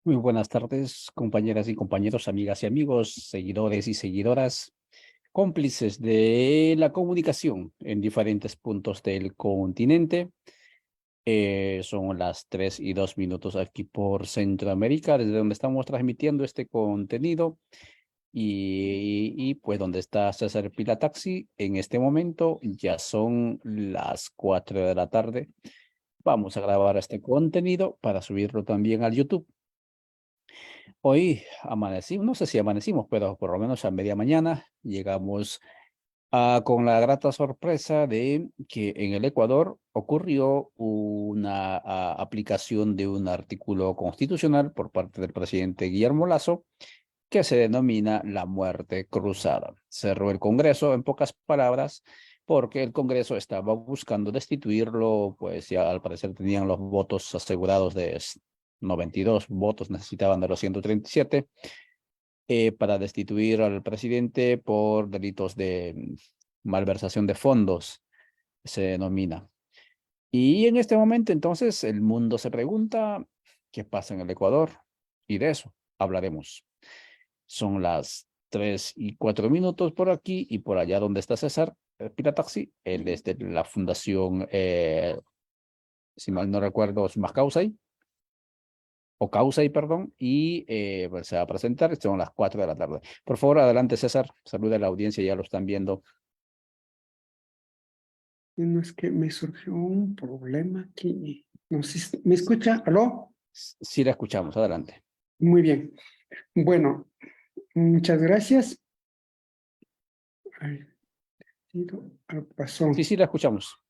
Muy buenas tardes, compañeras y compañeros, amigas y amigos, seguidores y seguidoras, cómplices de la comunicación en diferentes puntos del continente. Son las 3:02 aquí por Centroamérica, desde donde estamos transmitiendo este contenido pues donde está César Pila Taxi. En este momento ya son las 4 de la tarde. Vamos a grabar este contenido para subirlo también al YouTube. Hoy amanecimos, no sé si amanecimos, pero por lo menos a media mañana llegamos con la grata sorpresa de que en el Ecuador ocurrió una aplicación de un artículo constitucional por parte del presidente Guillermo Lasso que se denomina la muerte cruzada. Cerró el Congreso, en pocas palabras, porque el Congreso estaba buscando destituirlo, pues ya al parecer tenían los votos asegurados de 92 votos, necesitaban de los 137 para destituir al presidente por delitos de malversación de fondos, se denomina. Y en este momento, entonces, el mundo se pregunta qué pasa en el Ecuador, y de eso hablaremos. Son las 3:04 por aquí y por allá donde está César Pirataxi. Él es de la fundación, si mal no recuerdo, es más Causay, perdón, y pues se va a presentar. Son las 4 de la tarde. Por favor, adelante, César. Saluda a la audiencia, ya lo están viendo. No, es que me surgió un problema aquí. No sé si me escucha. ¿Aló? Sí, la escuchamos, adelante. Muy bien. Bueno, muchas gracias. Ay, algo pasó, Sí, la escuchamos.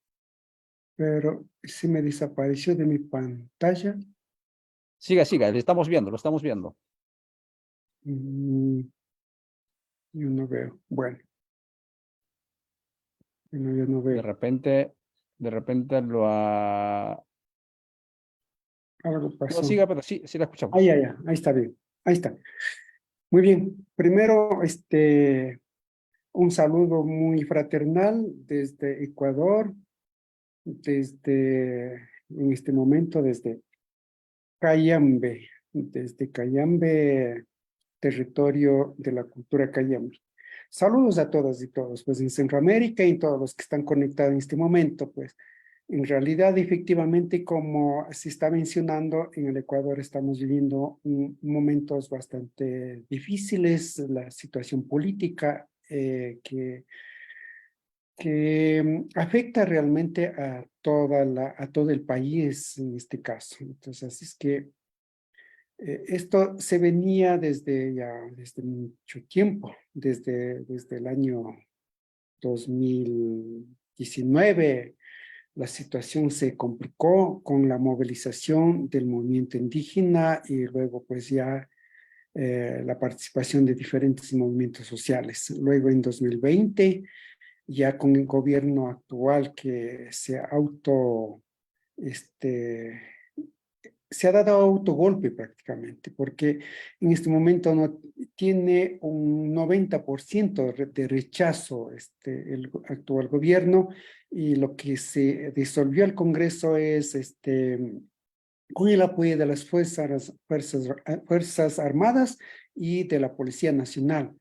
pero se me desapareció de mi pantalla. Siga, le estamos viendo, lo estamos viendo. Mm, Yo no veo. Bueno, yo no De veo. repente, de repente Algo no, pasó. siga, pero sí la Ah, escuchamos. ya, ya. Ahí está bien. Ahí está. Muy bien. Primero, un saludo muy fraternal desde Ecuador, en este momento, desde Cayambe, territorio de la cultura Cayambe. Saludos a todas y todos, pues en Centroamérica y todos los que están conectados en este momento, pues en realidad, efectivamente, como se está mencionando, en el Ecuador estamos viviendo momentos bastante difíciles, la situación política que afecta realmente a todo el país en este caso. Entonces, así es que esto se venía desde mucho tiempo, desde el año 2019. La situación se complicó con la movilización del movimiento indígena y luego pues ya la participación de diferentes movimientos sociales. Luego en 2020, ya con el gobierno actual que este, se ha dado autogolpe prácticamente, porque en este momento no tiene un 90% de rechazo el actual gobierno, y lo que se disolvió el Congreso es con el apoyo de las fuerzas armadas y de la Policía Nacional.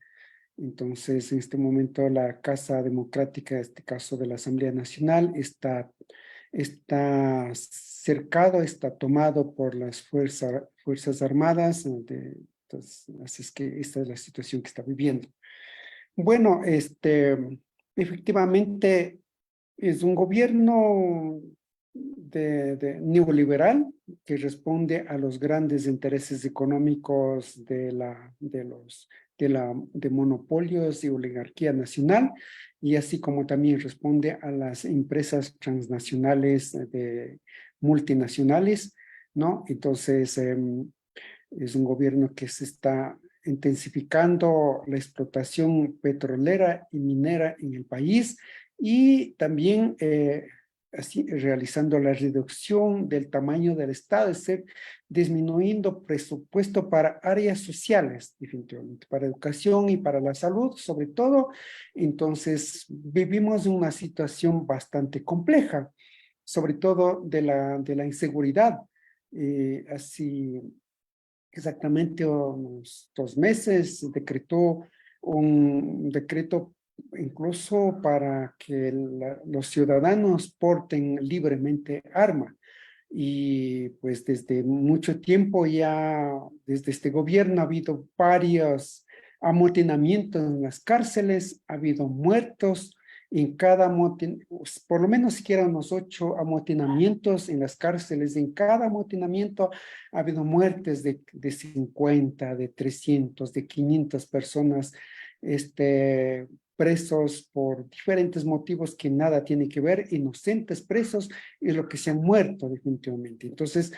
Entonces, en este momento la Casa Democrática, en este caso de la Asamblea Nacional, está cercado, está tomado por las fuerzas armadas. Entonces, así es que esta es la situación que está viviendo. Bueno, efectivamente es un gobierno neoliberal que responde a los grandes intereses económicos de monopolios y oligarquía nacional, y así como también responde a las empresas transnacionales multinacionales, ¿no? Entonces, es un gobierno que se está intensificando la explotación petrolera y minera en el país, y también así realizando la reducción del tamaño del Estado, es decir, disminuyendo presupuesto para áreas sociales, definitivamente, para educación y para la salud, sobre todo. Entonces, vivimos una situación bastante compleja, sobre todo de la inseguridad. Así exactamente unos 2 meses, decretó un decreto incluso para que los ciudadanos porten libremente arma. Y pues desde mucho tiempo ya, desde este gobierno ha habido varios amotinamientos en las cárceles, ha habido muertos en cada por lo menos siquiera unos 8 amotinamientos en las cárceles. En cada amotinamiento ha habido muertes de 50, de 300, de 500 personas, presos por diferentes motivos que nada tiene que ver, inocentes presos, y lo que se han muerto definitivamente. Entonces,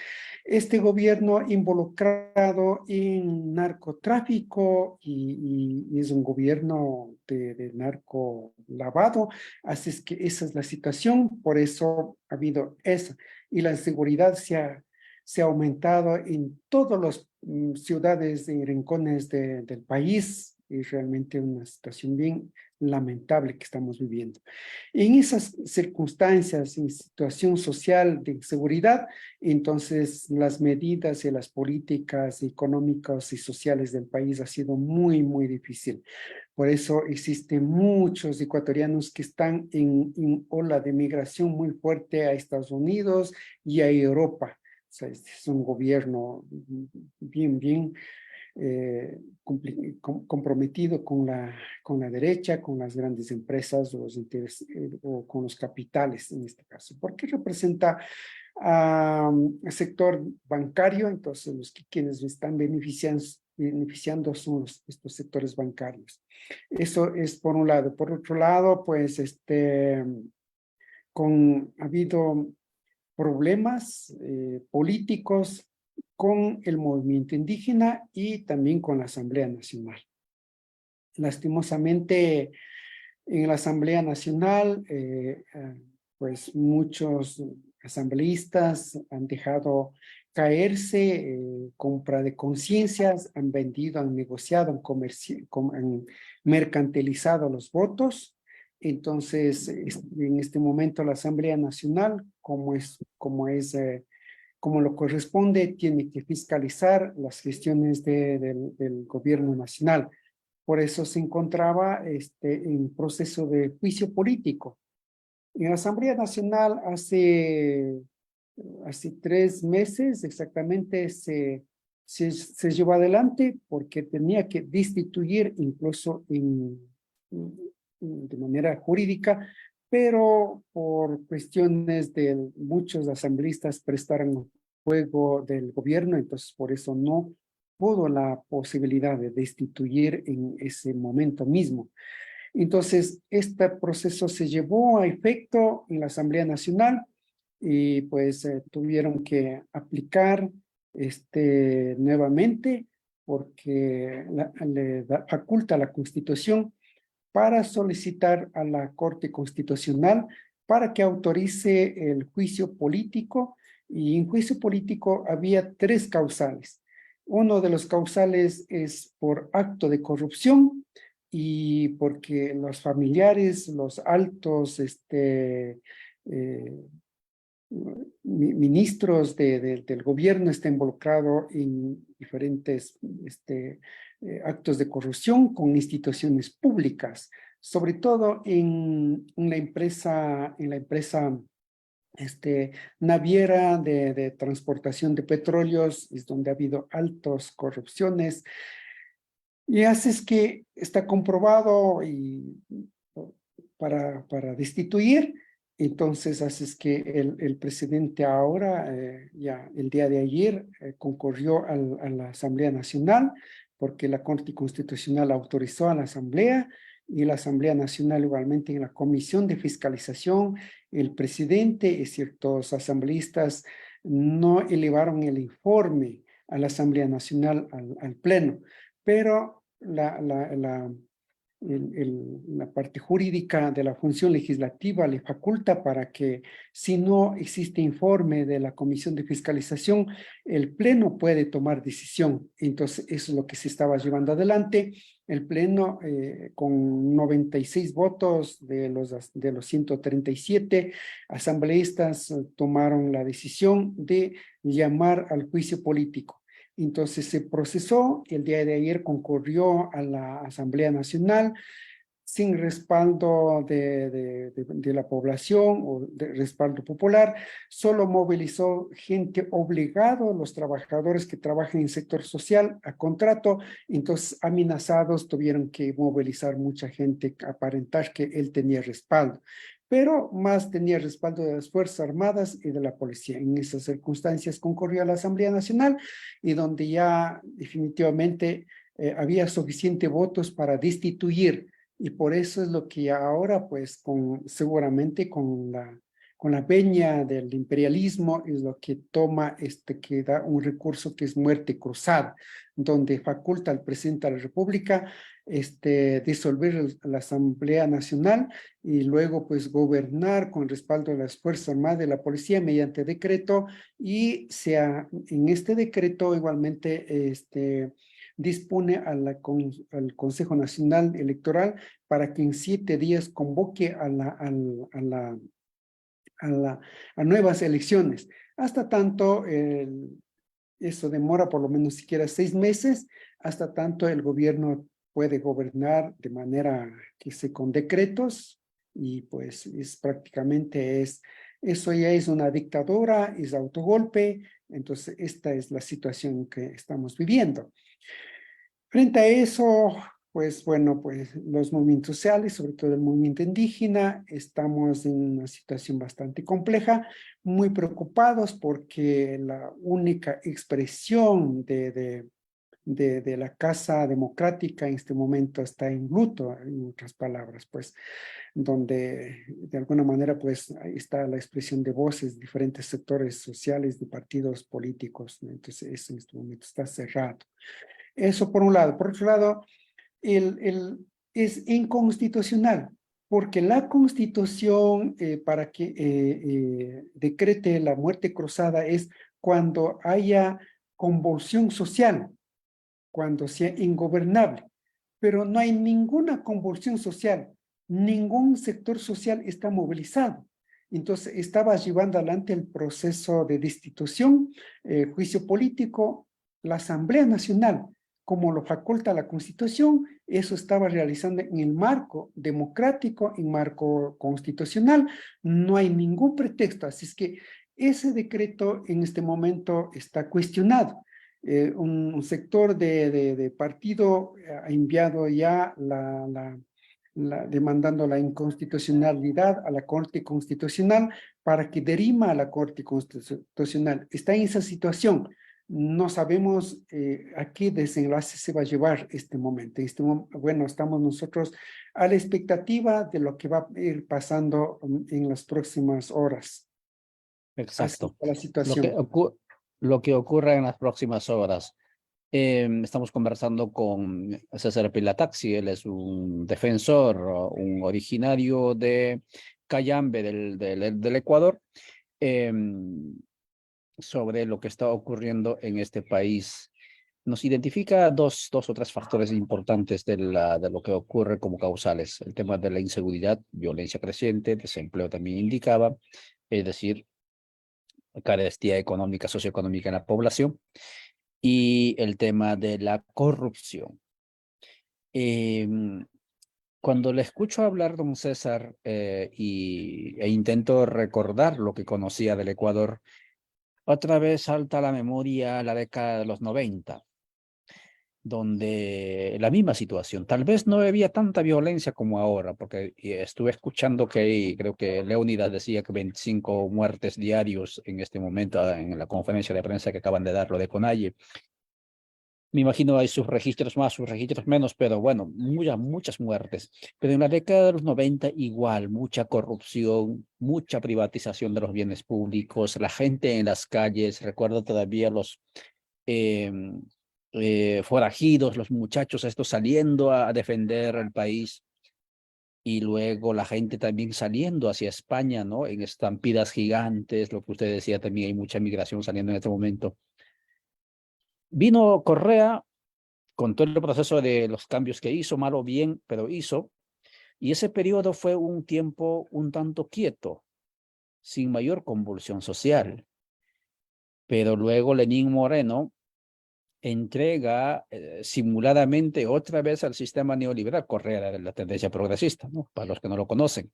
este gobierno involucrado en narcotráfico y es un gobierno de narco lavado, así es que esa es la situación, por eso ha habido eso. Y la inseguridad se ha aumentado en todas las ciudades y rincones del país, y realmente una situación bien lamentable que estamos viviendo. En esas circunstancias, en situación social de inseguridad, entonces las medidas y las políticas económicas y sociales del país ha sido muy, muy difícil. Por eso existen muchos ecuatorianos que están en ola de migración muy fuerte a Estados Unidos y a Europa. O sea, este es un gobierno bien comprometido con la derecha, con las grandes empresas o, o con los capitales en este caso, porque representa al sector bancario. Entonces quienes están beneficiando son estos sectores bancarios. Eso es por un lado. Por otro lado, pues ha habido problemas políticos con el movimiento indígena y también con la Asamblea Nacional. Lastimosamente, en la Asamblea Nacional, pues muchos asambleístas han dejado caerse, compra de conciencias, han vendido, han negociado, han mercantilizado los votos. Entonces, en este momento la Asamblea Nacional, como lo corresponde, tiene que fiscalizar las gestiones del gobierno nacional. Por eso se encontraba en proceso de juicio político. En la Asamblea Nacional hace 3 meses exactamente se llevó adelante porque tenía que destituir incluso de manera jurídica, pero por cuestiones de muchos asambleístas prestaron fuego del gobierno, entonces por eso no pudo la posibilidad de destituir en ese momento mismo. Entonces, este proceso se llevó a efecto en la Asamblea Nacional y pues tuvieron que aplicar nuevamente porque faculta la Constitución para solicitar a la Corte Constitucional para que autorice el juicio político. Y en juicio político había 3 causales. Uno de los causales es por acto de corrupción y porque los familiares, los altos ministros del gobierno están involucrados en diferentes actos de corrupción con instituciones públicas, sobre todo en la empresa naviera de transportación de petróleos, es donde ha habido altas corrupciones. Y así es que está comprobado y para destituir. Entonces, así es que el presidente ahora, ya el día de ayer, concurrió a la Asamblea Nacional, porque la Corte Constitucional autorizó a la Asamblea, y la Asamblea Nacional igualmente en la Comisión de Fiscalización, el presidente y ciertos asambleístas no elevaron el informe a la Asamblea Nacional al Pleno, pero la parte jurídica de la función legislativa le faculta para que, si no existe informe de la Comisión de Fiscalización, el Pleno puede tomar decisión. Entonces, eso es lo que se estaba llevando adelante. El Pleno, con 96 votos de los 137 asambleístas, tomaron la decisión de llamar al juicio político. Entonces se procesó, el día de ayer concurrió a la Asamblea Nacional sin respaldo de la población o de respaldo popular, solo movilizó gente obligado, los trabajadores que trabajan en sector social a contrato, entonces amenazados tuvieron que movilizar mucha gente, aparentar que él tenía respaldo, pero más tenía respaldo de las Fuerzas Armadas y de la policía. En esas circunstancias concurrió a la Asamblea Nacional y donde ya definitivamente había suficientes votos para destituir, y por eso es lo que ahora, pues, seguramente con la veña del imperialismo, es lo que toma, que da un recurso que es muerte cruzada, donde faculta al presidente de la República, disolver la Asamblea Nacional y luego, pues, gobernar con respaldo de las Fuerzas Armadas, de la policía, mediante decreto, y en este decreto igualmente, dispone al Consejo Nacional Electoral para que en 7 días convoque a nuevas elecciones. Hasta tanto, eso demora por lo menos siquiera 6 meses, hasta tanto el gobierno puede gobernar de manera que se con decretos, y pues eso ya es una dictadura, es autogolpe. Entonces esta es la situación que estamos viviendo. Frente a eso, pues bueno, pues los movimientos sociales, sobre todo el movimiento indígena, estamos en una situación bastante compleja, muy preocupados porque la única expresión de la Casa Democrática en este momento está en luto, en otras palabras, pues, donde de alguna manera, pues, ahí está la expresión de voces de diferentes sectores sociales, de partidos políticos, ¿no? Entonces, eso en este momento está cerrado. Eso por un lado. Por otro lado, es inconstitucional, porque la Constitución, para que decrete la muerte cruzada, es cuando haya convulsión social, cuando sea ingobernable. Pero no hay ninguna convulsión social, ningún sector social está movilizado. Entonces, estaba llevando adelante el proceso de destitución, juicio político, la Asamblea Nacional, como lo faculta la Constitución, eso estaba realizando en el marco democrático, en marco constitucional. No hay ningún pretexto, así es que ese decreto en este momento está cuestionado. Un sector de partido ha enviado ya demandando la inconstitucionalidad a la Corte Constitucional para que derima a la Corte Constitucional. Está en esa situación. No sabemos a qué desenlace se va a llevar este momento. Bueno, estamos nosotros a la expectativa de lo que va a ir pasando en las próximas horas. Así Exacto. está la Lo que, situación. lo que ocurra en las próximas horas. Estamos conversando con César Pilataxi, él es un defensor, un originario de Cayambe del Ecuador, sobre lo que está ocurriendo en este país. Nos identifica dos o tres factores importantes de lo que ocurre como causales. El tema de la inseguridad, violencia creciente, desempleo también indicaba, es decir, carestía económica, socioeconómica en la población, y el tema de la corrupción. Cuando le escucho hablar, don César, e intento recordar lo que conocía del Ecuador, otra vez salta a la memoria la década de los 90, donde la misma situación, tal vez no había tanta violencia como ahora, porque estuve escuchando creo que Leónidas decía que 25 muertes diarios en este momento, en la conferencia de prensa que acaban de dar lo de Conalle. Me imagino hay sus registros más, sus registros menos, pero bueno, muchas muertes. Pero en la década de los 90 igual, mucha corrupción, mucha privatización de los bienes públicos, la gente en las calles, recuerdo todavía los eh, forajidos, los muchachos estos saliendo a defender el país, y luego la gente también saliendo hacia España, ¿no? En estampidas gigantes, lo que usted decía, también hay mucha migración saliendo en este momento. Vino Correa con todo el proceso de los cambios que hizo, mal o bien, pero hizo, y ese periodo fue un tiempo un tanto quieto, sin mayor convulsión social. Pero luego Lenín Moreno entrega simuladamente otra vez al sistema neoliberal. Correa era de la tendencia progresista, ¿no? Para los que no lo conocen.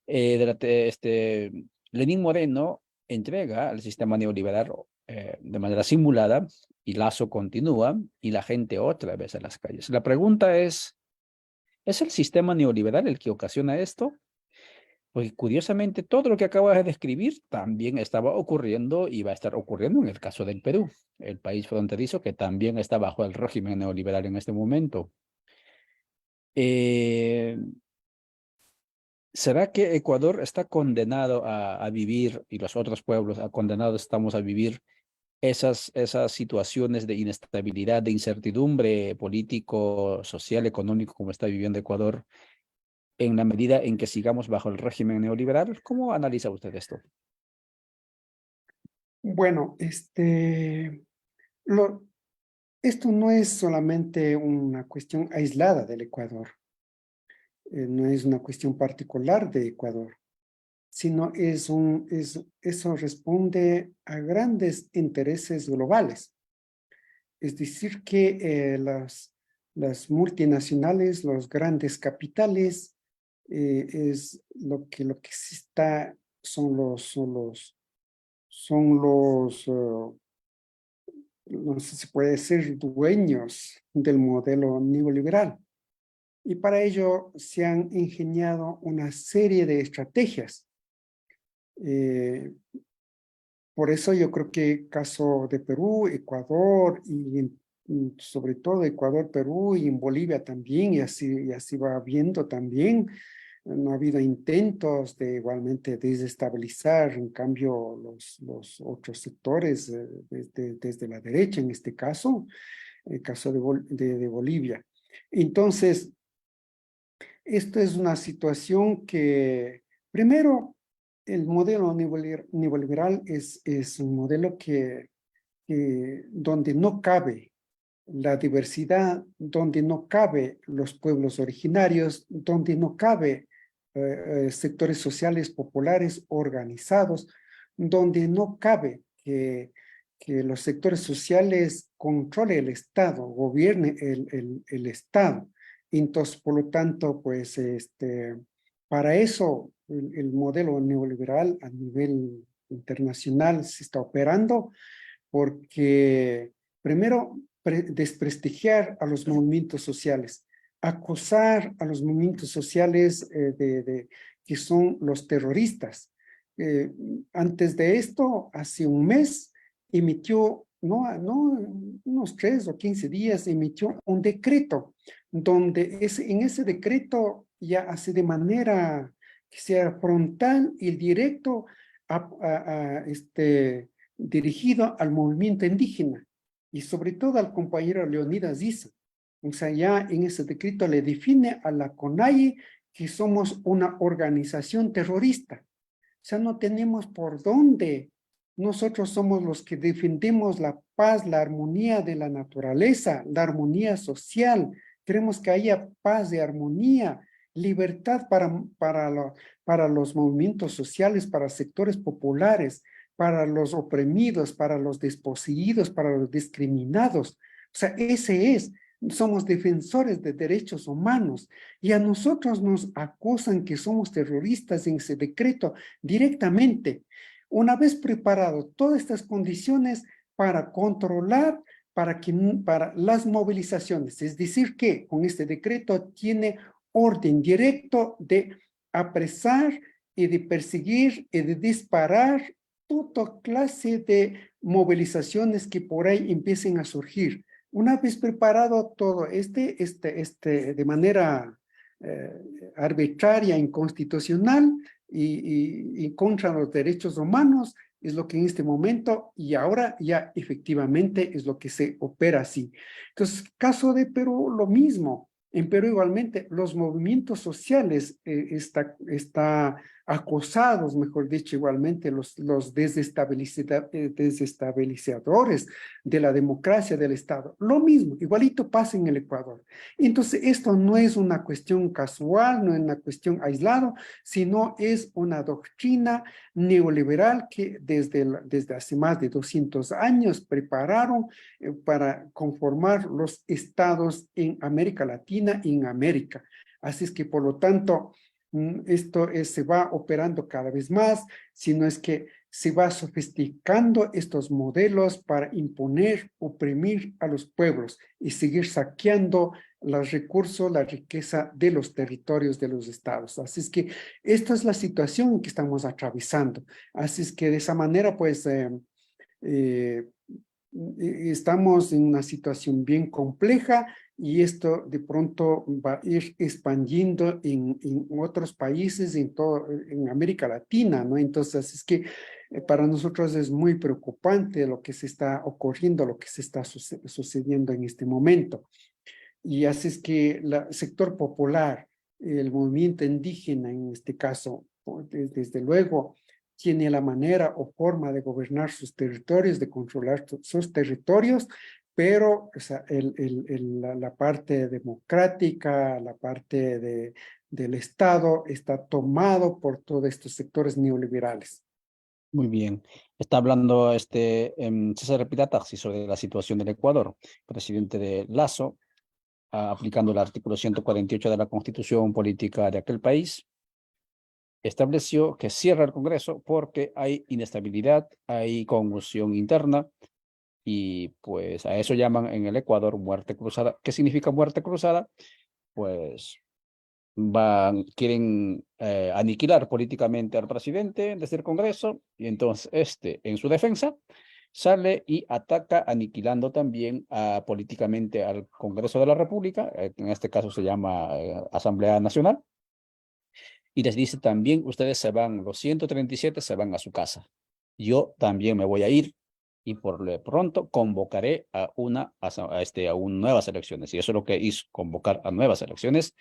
Lenín Moreno entrega al sistema neoliberal de manera simulada y Lazo continúa y la gente otra vez a las calles. La pregunta ¿es el sistema neoliberal el que ocasiona esto? Pues curiosamente todo lo que acabas de describir también estaba ocurriendo y va a estar ocurriendo en el caso del Perú, el país fronterizo que también está bajo el régimen neoliberal en este momento. ¿Será que Ecuador está condenado a vivir y los otros pueblos condenados estamos a vivir esas situaciones de inestabilidad, de incertidumbre político, social, económico como está viviendo Ecuador en la medida en que sigamos bajo el régimen neoliberal? ¿Cómo analiza usted esto? Bueno, esto no es solamente una cuestión aislada del Ecuador, no es una cuestión particular de Ecuador, sino eso responde a grandes intereses globales. Es decir, que las multinacionales, los grandes capitales, es lo que sí está, no sé si puede ser dueños del modelo neoliberal. Y para ello se han ingeniado una serie de estrategias. Por eso yo creo que caso de Perú, Ecuador y sobre todo Ecuador, Perú y en Bolivia también, y así va viendo también, no ha habido intentos de igualmente desestabilizar, en cambio, los otros sectores desde la derecha, en este caso, el caso de Bolivia. Entonces, esto es una situación que, primero, el modelo neoliberal es un modelo donde no cabe la diversidad, donde no cabe los pueblos originarios, donde no cabe sectores sociales populares organizados, donde no cabe que los sectores sociales controle el Estado, gobierne el Estado. Entonces, por lo tanto, pues, para eso el modelo neoliberal a nivel internacional se está operando, porque primero desprestigiar a los movimientos sociales, acusar a los movimientos sociales que son los terroristas. Antes de esto, hace un mes, emitió, unos 3 o 15 días, emitió un decreto, donde en ese decreto ya hace de manera que sea frontal y directo dirigido al movimiento indígena y sobre todo al compañero Leonidas Issa. O sea, ya en ese decreto le define a la CONAIE que somos una organización terrorista. O sea, no tenemos por dónde. Nosotros somos los que defendemos la paz, la armonía de la naturaleza, la armonía social. Queremos que haya paz y armonía, libertad para los movimientos sociales, para sectores populares, para los oprimidos, para los desposeídos, para los discriminados. O sea, somos defensores de derechos humanos y a nosotros nos acusan que somos terroristas en ese decreto directamente. Una vez preparado todas estas condiciones para controlar, para las movilizaciones, es decir que con este decreto tiene orden directo de apresar y de perseguir y de disparar toda clase de movilizaciones que por ahí empiecen a surgir. Una vez preparado todo de manera arbitraria, inconstitucional y contra los derechos humanos, es lo que en este momento y ahora ya efectivamente es lo que se opera así. Entonces, caso de Perú, lo mismo. En Perú igualmente los movimientos sociales está acosados, mejor dicho, igualmente los desestabilizadores de la democracia del Estado. Lo mismo, igualito pasa en el Ecuador. Entonces, esto no es una cuestión casual, no es una cuestión aislada, sino es una doctrina neoliberal que desde hace más de 200 años prepararon para conformar los estados en América Latina y en América. Así es que, por lo tanto, esto se va operando cada vez más, sino es que se va sofisticando estos modelos para imponer, oprimir a los pueblos y seguir saqueando los recursos, la riqueza de los territorios de los estados. Así es que esta es la situación en que estamos atravesando. Así es que de esa manera, pues, eh, estamos en una situación bien compleja y esto de pronto va a ir expandiendo en otros países, en América Latina, ¿no? Entonces, es que para nosotros es muy preocupante lo que se está ocurriendo, lo que se está sucediendo en este momento. Y así es que el sector popular, el movimiento indígena en este caso, desde luego, tiene la manera o forma de gobernar sus territorios, de controlar sus territorios, pero o sea, la parte democrática, la parte del Estado está tomado por todos estos sectores neoliberales. Muy bien. Está hablando César Pirataxi sobre la situación del Ecuador, presidente de Lazo, aplicando el artículo 148 de la Constitución Política de aquel país, estableció que cierra el Congreso porque hay inestabilidad, hay conmoción interna y pues a eso llaman en el Ecuador muerte cruzada. ¿Qué significa muerte cruzada? Pues quieren aniquilar políticamente al presidente desde el Congreso y entonces en su defensa, sale y ataca aniquilando también políticamente al Congreso de la República, en este caso se llama Asamblea Nacional, y les dice también, ustedes se van, los 137 se van a su casa. Yo también me voy a ir y por lo pronto convocaré a nuevas elecciones. Y eso es lo que hizo, convocar a nuevas elecciones.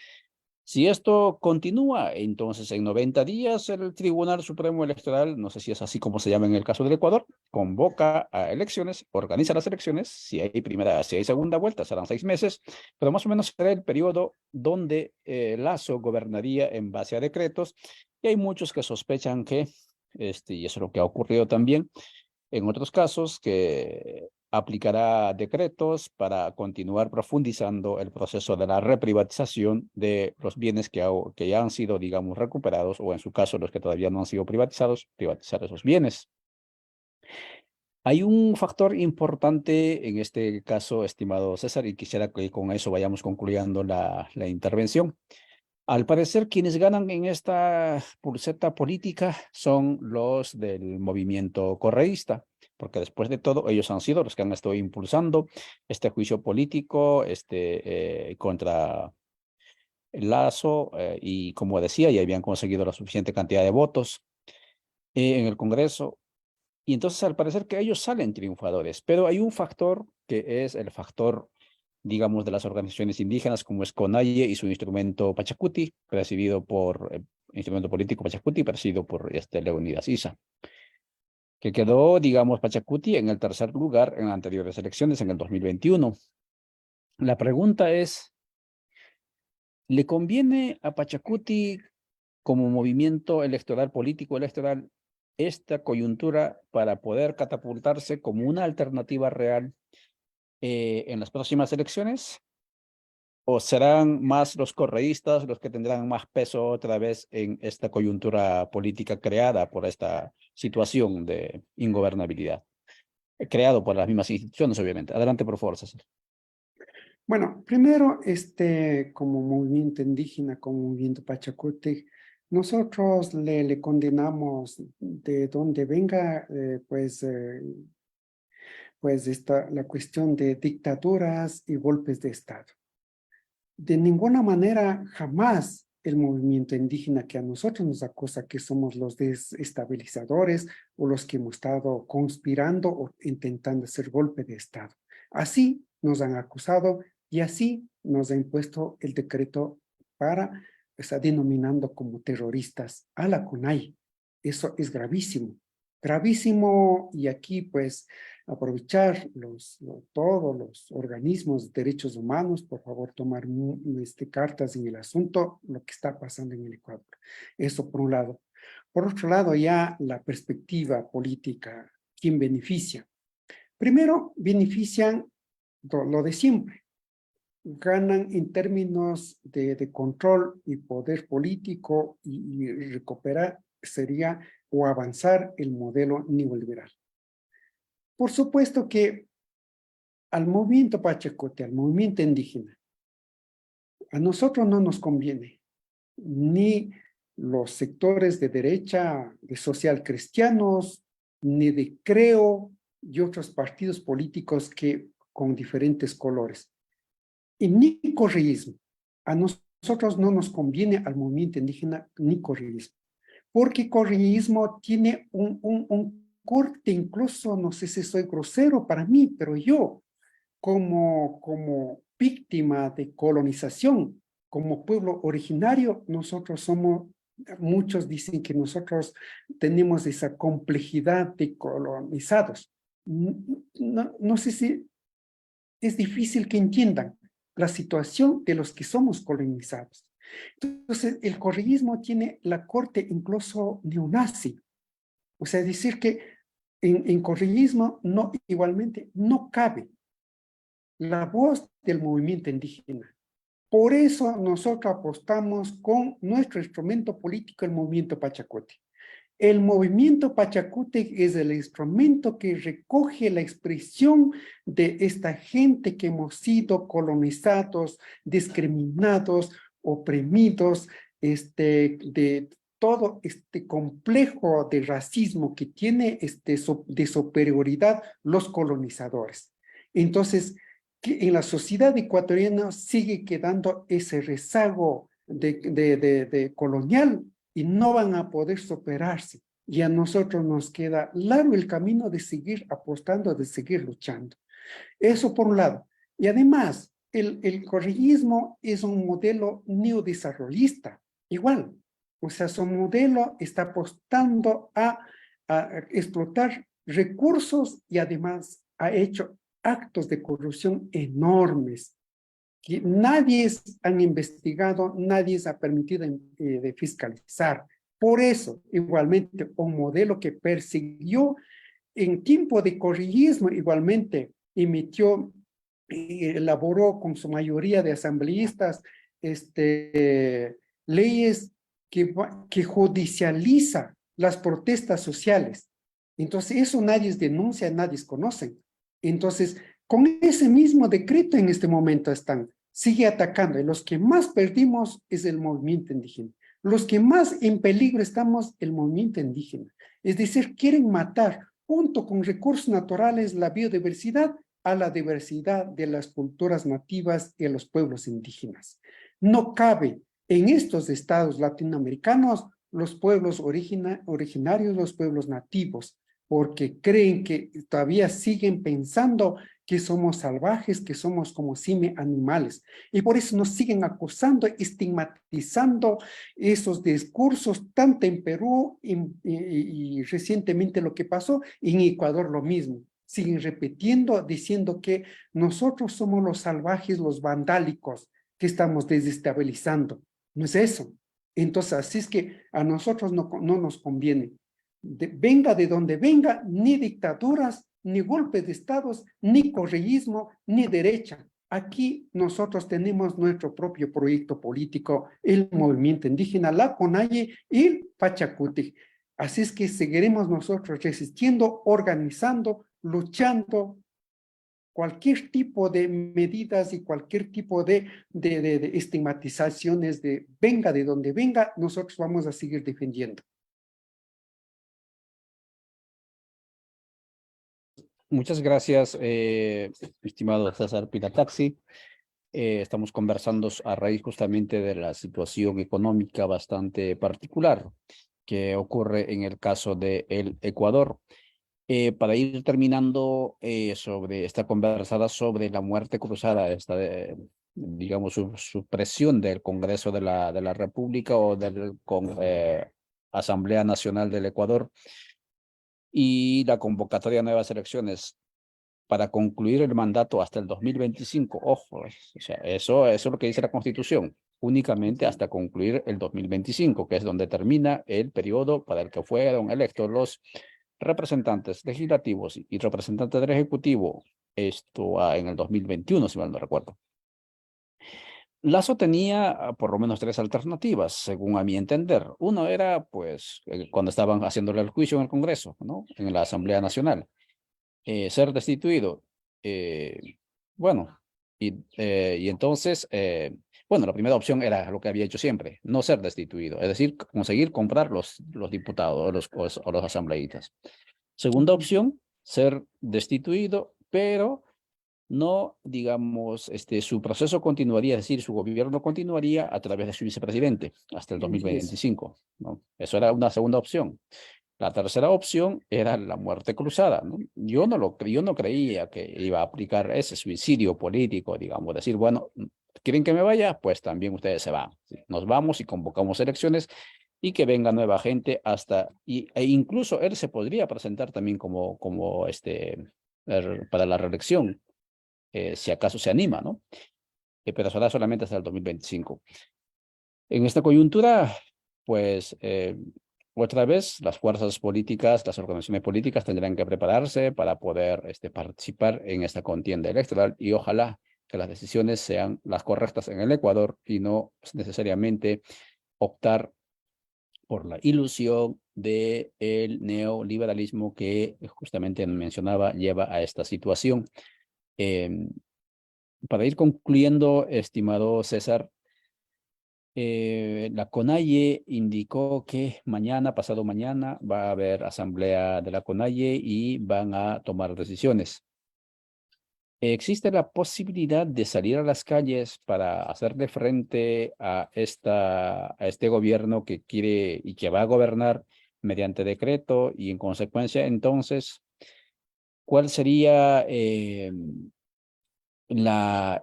Si esto continúa, entonces en 90 días el Tribunal Supremo Electoral, no sé si es así como se llama en el caso del Ecuador, convoca a elecciones, organiza las elecciones, si hay segunda vuelta serán 6 meses, pero más o menos será el periodo donde Lazo gobernaría en base a decretos, y hay muchos que sospechan que, y eso es lo que ha ocurrido también, en otros casos, que aplicará decretos para continuar profundizando el proceso de la reprivatización de los bienes que ya han sido, digamos, recuperados, o en su caso, los que todavía no han sido privatizados, privatizar esos bienes. Hay un factor importante en este caso, estimado César, y quisiera que con eso vayamos concluyendo la intervención. Al parecer, quienes ganan en esta pulseta política son los del movimiento correísta, porque después de todo, ellos han sido los que han estado impulsando este juicio político contra Lazo, y como decía, ya habían conseguido la suficiente cantidad de votos en el Congreso. Y entonces, al parecer que ellos salen triunfadores, pero hay un factor que es el factor, digamos, de las organizaciones indígenas, como es CONAIE y su instrumento Pachacuti, presidido por, instrumento político Pachacuti, presidido por Leonidas Issa, que quedó, digamos, Pachacuti en el tercer lugar en las anteriores elecciones en el 2021. La pregunta es, ¿le conviene a Pachacuti como movimiento electoral, político electoral, esta coyuntura para poder catapultarse como una alternativa real en las próximas elecciones? ¿O serán más los correístas los que tendrán más peso otra vez en esta coyuntura política creada por esta situación de ingobernabilidad? Creado por las mismas instituciones, obviamente. Adelante, por favor, César. Bueno, primero, como movimiento indígena, como movimiento Pachacuti, nosotros le condenamos de donde venga, pues la cuestión de dictaduras y golpes de Estado. De ninguna manera, jamás el movimiento indígena que a nosotros nos acusa que somos los desestabilizadores o los que hemos estado conspirando o intentando hacer golpe de Estado. Así nos han acusado y así nos ha impuesto el decreto para está denominando como terroristas a la CONAIE. Eso es gravísimo, gravísimo, y aquí pues aprovechar todos los organismos de derechos humanos, por favor tomar cartas en el asunto, lo que está pasando en el Ecuador. Eso por un lado. Por otro lado, ya la perspectiva política, ¿quién beneficia? Primero, benefician lo de siempre. Ganan en términos de control y poder político, y recuperar sería o avanzar el modelo neoliberal. Por supuesto que al movimiento pachacote, al movimiento indígena, a nosotros no nos conviene, ni los sectores de derecha, de social cristianos, ni de Creo y otros partidos políticos que con diferentes colores. Y ni correísmo. A nosotros no nos conviene al movimiento indígena ni correísmo, porque correísmo tiene un corte, incluso, no sé si soy grosero para mí, pero yo, como víctima de colonización, como pueblo originario, nosotros somos, muchos dicen que nosotros tenemos esa complejidad de colonizados. No sé si es difícil que entiendan la situación de los que somos colonizados. Entonces, el correísmo tiene la corte incluso neonazi. O sea, decir que en correísmo no, igualmente no cabe la voz del movimiento indígena. Por eso nosotros apostamos con nuestro instrumento político, el movimiento Pachacuti. El movimiento Pachacútec es el instrumento que recoge la expresión de esta gente que hemos sido colonizados, discriminados, oprimidos, de todo este complejo de racismo que tiene de superioridad los colonizadores. Entonces, que en la sociedad ecuatoriana sigue quedando ese rezago de colonial, y no van a poder superarse. Y a nosotros nos queda largo el camino de seguir apostando, de seguir luchando. Eso por un lado. Y además, el correísmo es un modelo neodesarrollista, igual. O sea, su modelo está apostando a explotar recursos, y además ha hecho actos de corrupción enormes que nadie han investigado, nadie ha permitido de fiscalizar. Por eso, igualmente, un modelo que persiguió en tiempo de correísmo, igualmente emitió, elaboró con su mayoría de asambleístas leyes que judicializa las protestas sociales. Entonces, eso nadie denuncia, nadie conoce. Entonces, con ese mismo decreto en este momento sigue atacando, y los que más perdimos es el movimiento indígena. Los que más en peligro estamos, el movimiento indígena. Es decir, quieren matar, junto con recursos naturales, la biodiversidad, a la diversidad de las culturas nativas y a los pueblos indígenas. No cabe en estos estados latinoamericanos los pueblos originarios, los pueblos nativos, porque creen que todavía siguen pensando que somos salvajes, que somos como animales. Y por eso nos siguen acusando, estigmatizando esos discursos, tanto en Perú y recientemente lo que pasó, en Ecuador lo mismo. Siguen repitiendo, diciendo que nosotros somos los salvajes, los vandálicos, que estamos desestabilizando. No es eso. Entonces, así es que a nosotros no nos conviene. Venga de donde venga, ni dictaduras, ni golpes de estados, ni correísmo, ni derecha. Aquí nosotros tenemos nuestro propio proyecto político, el movimiento indígena, la CONAIE y el Pachacuti. Así es que seguiremos nosotros resistiendo, organizando, luchando. Cualquier tipo de medidas y cualquier tipo de estigmatizaciones, venga de donde venga, nosotros vamos a seguir defendiendo. Muchas gracias, estimado César Pilataxi. Estamos conversando a raíz justamente de la situación económica bastante particular que ocurre en el caso de el Ecuador. Para ir terminando sobre esta conversada sobre la muerte cruzada, digamos, supresión del Congreso de la República o Asamblea Nacional del Ecuador y la convocatoria de nuevas elecciones para concluir el mandato hasta el 2025. Ojo, o sea, eso es lo que dice la Constitución, únicamente hasta concluir el 2025, que es donde termina el periodo para el que fueron electos los representantes legislativos y representantes del Ejecutivo, en el 2021, si mal no recuerdo. Lazo tenía por lo menos tres alternativas, según a mi entender. Uno era, pues, cuando estaban haciéndole el juicio en el Congreso, ¿no? En la Asamblea Nacional, ser destituido. Bueno, y entonces, bueno, la primera opción era lo que había hecho siempre, no ser destituido, es decir, conseguir comprar los diputados o los asambleístas. Segunda opción, ser destituido, pero no, digamos, su proceso continuaría, es decir, su gobierno continuaría a través de su vicepresidente hasta el Así es. 2025, ¿no? Eso era una segunda opción. La tercera opción era la muerte cruzada, ¿no? Yo no creía que iba a aplicar ese suicidio político, digamos, decir, bueno, ¿quieren que me vaya? Pues también ustedes se van. ¿Sí? Nos vamos y convocamos elecciones y que venga nueva gente e incluso él se podría presentar también para la reelección, si acaso se anima, ¿no? Pero será solamente hasta el 2025. En esta coyuntura, pues, otra vez las fuerzas políticas, las organizaciones políticas tendrán que prepararse para poder participar en esta contienda electoral y ojalá que las decisiones sean las correctas en el Ecuador y no necesariamente optar por la ilusión del neoliberalismo que justamente mencionaba lleva a esta situación. Para ir concluyendo, estimado César, la CONAIE indicó que mañana, pasado mañana, va a haber asamblea de la CONAIE y van a tomar decisiones. ¿Existe la posibilidad de salir a las calles para hacerle frente a este gobierno que quiere y que va a gobernar mediante decreto y en consecuencia, entonces, cuál sería el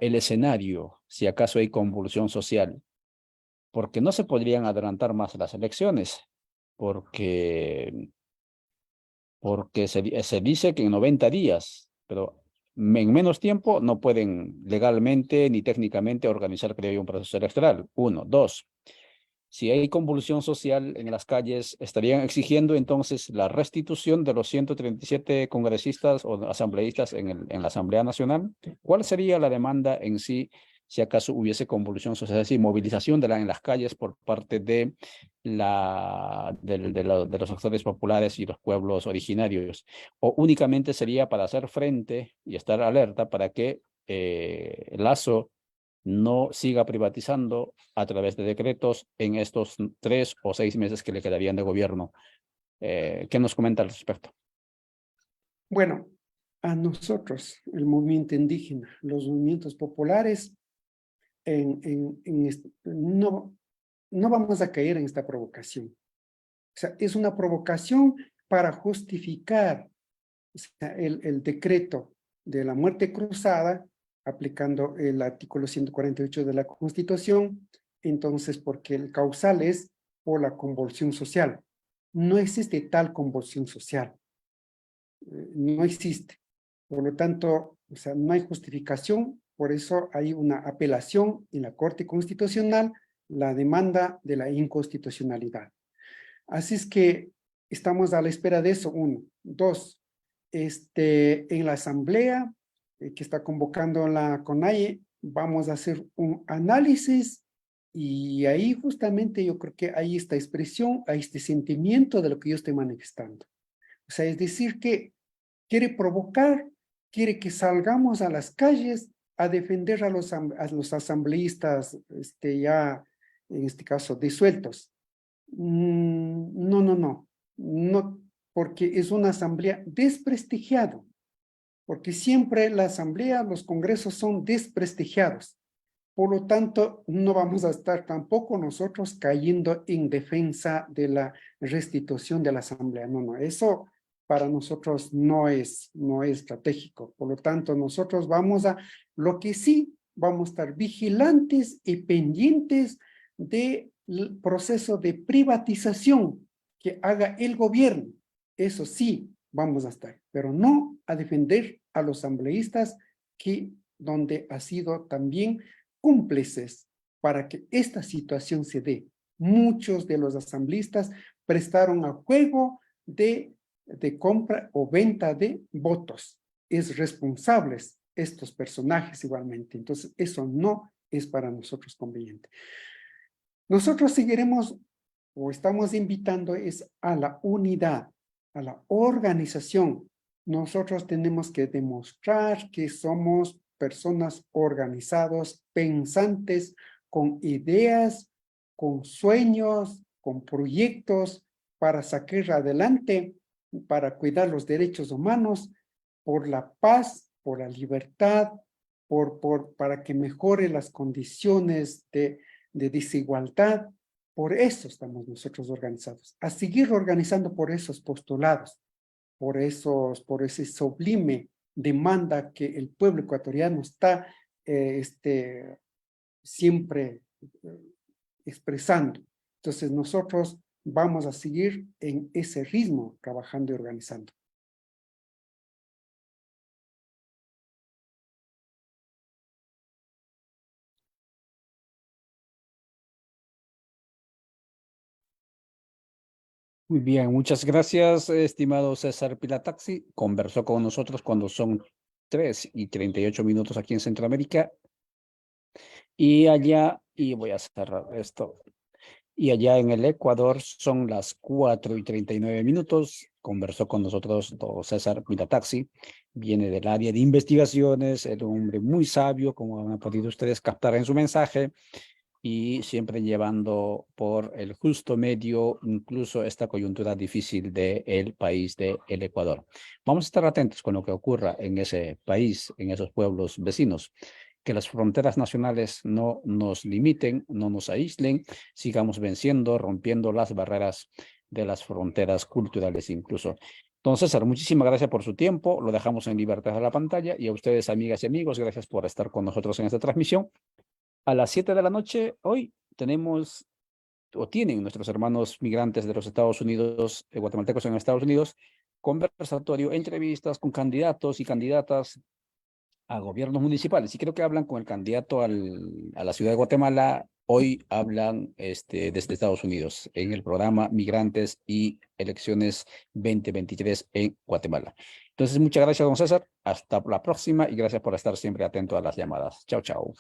escenario si acaso hay convulsión social? Porque no se podrían adelantar más las elecciones, porque, porque se dice que en 90 días, pero en menos tiempo no pueden legalmente ni técnicamente organizar, creo yo, un proceso electoral. Uno. Dos, si hay convulsión social en las calles, estarían exigiendo entonces la restitución de los 137 congresistas o asambleístas en la Asamblea Nacional. ¿Cuál sería la demanda en sí si acaso hubiese convulsión social, es decir, movilización en las calles por parte de los actores populares y los pueblos originarios? ¿O únicamente sería para hacer frente y estar alerta para que Lazo no siga privatizando a través de decretos en estos 3 o 6 meses que le quedarían de gobierno? ¿Qué nos comenta al respecto? Bueno, a nosotros, el movimiento indígena, los movimientos populares, no, no vamos a caer en esta provocación. O sea, es una provocación para justificar, o sea, el decreto de la muerte cruzada, aplicando el artículo 148 de la Constitución, entonces porque el causal es por la convulsión social. No existe tal convulsión social, no existe. Por lo tanto, o sea, no hay justificación, por eso hay una apelación en la Corte Constitucional, la demanda de la inconstitucionalidad. Así es que estamos a la espera de eso, uno. Dos, en la asamblea que está convocando la CONAIE, vamos a hacer un análisis y ahí justamente yo creo que hay esta expresión, hay este sentimiento de lo que yo estoy manifestando. O sea, es decir que quiere provocar, quiere que salgamos a las calles a defender a los asambleístas, ya, en este caso, disueltos. No, no, no, no, porque es una asamblea desprestigiada, porque siempre la asamblea, los congresos son desprestigiados. Por lo tanto, no vamos a estar tampoco nosotros cayendo en defensa de la restitución de la asamblea. No, no, eso para nosotros no es estratégico. Por lo tanto, nosotros lo que sí vamos a estar vigilantes y pendientes del proceso de privatización que haga el gobierno. Eso sí, vamos a estar, pero no a defender a los asambleístas que donde ha sido también cómplices para que esta situación se dé. Muchos de los asambleístas prestaron a juego de compra o venta de votos. Es responsables estos personajes igualmente. Entonces, eso no es para nosotros conveniente. Nosotros seguiremos o estamos invitando es a la unidad, a la organización. Nosotros tenemos que demostrar que somos personas organizadas, pensantes, con ideas, con sueños, con proyectos para sacar adelante, para cuidar los derechos humanos, por la paz, por la libertad, para que mejore las condiciones de desigualdad. Por eso estamos nosotros organizados, a seguir organizando por esos postulados, por ese sublime demanda que el pueblo ecuatoriano está siempre expresando. Entonces nosotros vamos a seguir en ese ritmo, trabajando y organizando. Muy bien, muchas gracias, estimado César Pilataxi. Conversó con nosotros cuando son 3:38 aquí en Centroamérica. Y allá, y voy a cerrar esto, y allá en el Ecuador son las 4:39. Conversó con nosotros don César Pilataxi, viene del área de investigaciones, es un hombre muy sabio, como han podido ustedes captar en su mensaje, y siempre llevando por el justo medio incluso esta coyuntura difícil del país del Ecuador. Vamos a estar atentos con lo que ocurra en ese país, en esos pueblos vecinos. Que las fronteras nacionales no nos limiten, no nos aíslen, sigamos venciendo, rompiendo las barreras de las fronteras culturales incluso. Entonces, César, muchísimas gracias por su tiempo, lo dejamos en libertad de la pantalla, y a ustedes, amigas y amigos, gracias por estar con nosotros en esta transmisión. A las 7 de la noche, hoy tenemos, o tienen nuestros hermanos migrantes de los Estados Unidos, guatemaltecos en Estados Unidos, conversatorio, entrevistas con candidatos y candidatas a gobiernos municipales. Y creo que hablan con el candidato a la ciudad de Guatemala. Hoy hablan desde Estados Unidos en el programa Migrantes y Elecciones 2023 en Guatemala. Entonces, muchas gracias, don César. Hasta la próxima y gracias por estar siempre atento a las llamadas. Chao, chao.